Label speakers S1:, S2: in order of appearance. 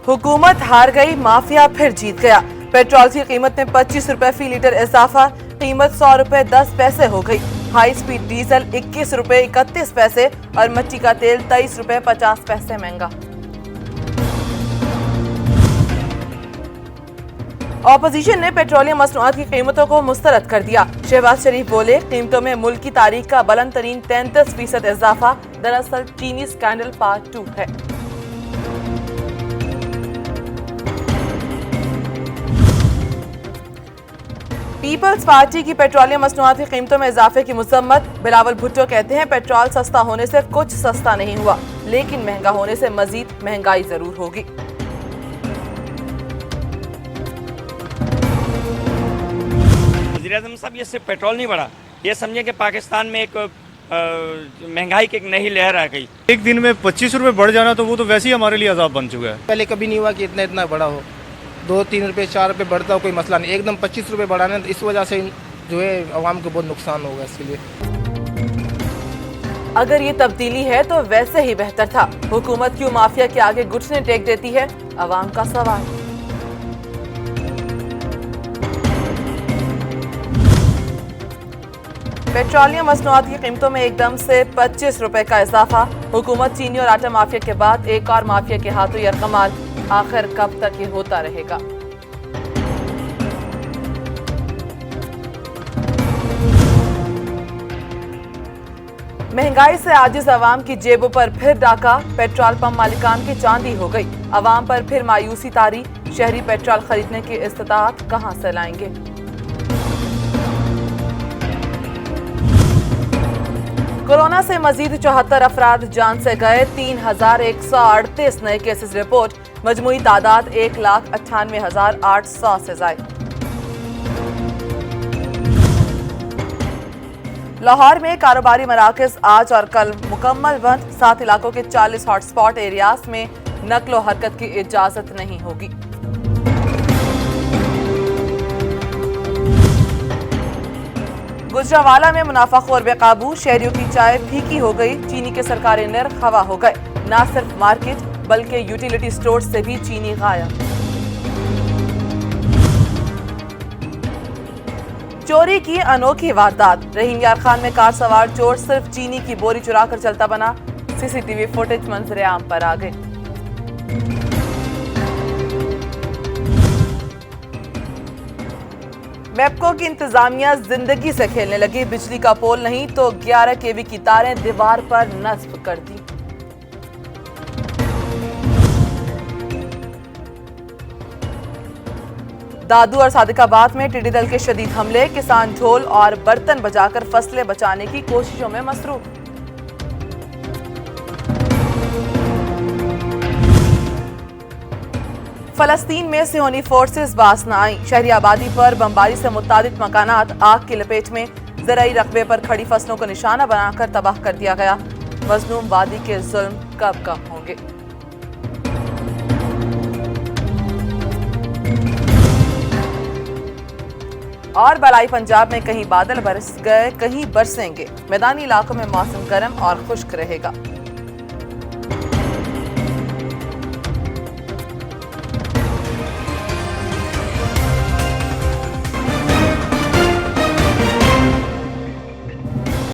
S1: हुकूमत हार गई, माफिया फिर जीत गया। पेट्रोल की कीमत में 25 रुपए फी लीटर इजाफा, कीमत 100 रुपए 10 पैसे हो गई। हाई स्पीड डीजल 21 रुपए 31 पैसे और मिट्टी का तेल 23 रुपए 50 पैसे महंगा। ऑपोजिशन ने पेट्रोलियम मसनूआत की कीमतों को मुस्तरद कर दिया। शहबाज शरीफ बोले, कीमतों में मुल्क की तारीख का बुलंद तरीन 33% इजाफा दरअसल चीनी स्कैंडल पार्ट 2 है। पीपल्स पार्टी की पेट्रोलियम मसनूआत की कीमतों में इजाफे की मुजम्मत। बिलावल भुट्टो कहते हैं, पेट्रोल सस्ता होने से कुछ सस्ता नहीं हुआ, लेकिन महंगा होने से मजीद महंगाई जरूर होगी।
S2: वज़ीर-ए-आज़म साहब, ये सिर्फ पेट्रोल नहीं बढ़ा, ये समझे कि पाकिस्तान में एक महंगाई की एक नई लहर आ गई।
S3: एक दिन में 25 रुपए बढ़ जाना तो वो तो वैसे ही हमारे लिए अजाब बन चुका है।
S4: पहले कभी नहीं हुआ कि इतना बड़ा हो, 2-3 रुपए 4 रुपए बढ़ता हो कोई मसला नहीं, एकदम 25 रुपए बढ़ाने, तो इस वजह से जो है आवाम को बहुत नुकसान होगा। इसके लिए
S1: अगर ये तब्दीली है तो वैसे ही बेहतर था। हुकूमत क्यों माफिया के आगे घुटने टेक देती है, अवाम का सवाल। पेट्रोलियम मसनूआत की कीमतों में एकदम से 25 रुपए का इजाफा। हुकूमत चीनी और आटा माफिया के बाद एक और माफिया के हाथों यह कमाल। आखिर कब तक ये होता रहेगा। महंगाई से आजिज अवाम की जेबों पर फिर डाका। पेट्रोल पंप मालिकान की चांदी हो गई। अवाम पर फिर मायूसी तारी। शहरी पेट्रोल खरीदने की इस्तिताअत कहां से लाएंगे। कोरोना से मजीद 74 अफराद जान से गए। 3138 नए केसेस रिपोर्ट। मजमूई तादाद 1,98,800 से जायद। लाहौर में कारोबारी मराकज आज और कल मुकम्मल बंद। 7 इलाकों के 40 हॉटस्पॉट एरियाज में नकलो हरकत की इजाजत नहीं होगी। गुजरावाला में मुनाफाखोर बेकाबू। शहरियों की चाय फीकी हो गई। चीनी के सरकारी निर्ख हवा हो गए। न सिर्फ मार्केट बल्कि यूटिलिटी स्टोर से भी चीनी गायब। चोरी की अनोखी वारदात। रहीम यार खान में कार सवार चोर सिर्फ चीनी की बोरी चुरा कर चलता बना। सीसीटीवी फुटेज मंजर आम पर आ गई। मैपको की इंतजामिया जिंदगी से खेलने लगी। बिजली का पोल नहीं तो 11 केवी की तारें दीवार पर नस्ब कर दी। दादू और सादिकाबाद में टिड्डी दल के शदीद हमले। किसान ढोल और बर्तन बजाकर फसलें बचाने की कोशिशों में मसरूफ। फलस्तीन में सियोनी फोर्सेस बास न आई। शहरी आबादी पर बमबारी से मुतादिद मकानात आग की लपेट में। ज़राई रकबे पर खड़ी फसलों को निशाना बनाकर तबाह कर दिया गया। मजलूम वादी के जुल्म कब कम होंगे। और बलाई पंजाब में कहीं बादल बरस गए, कहीं बरसेंगे। मैदानी इलाकों में मौसम गर्म और खुश्क रहेगा।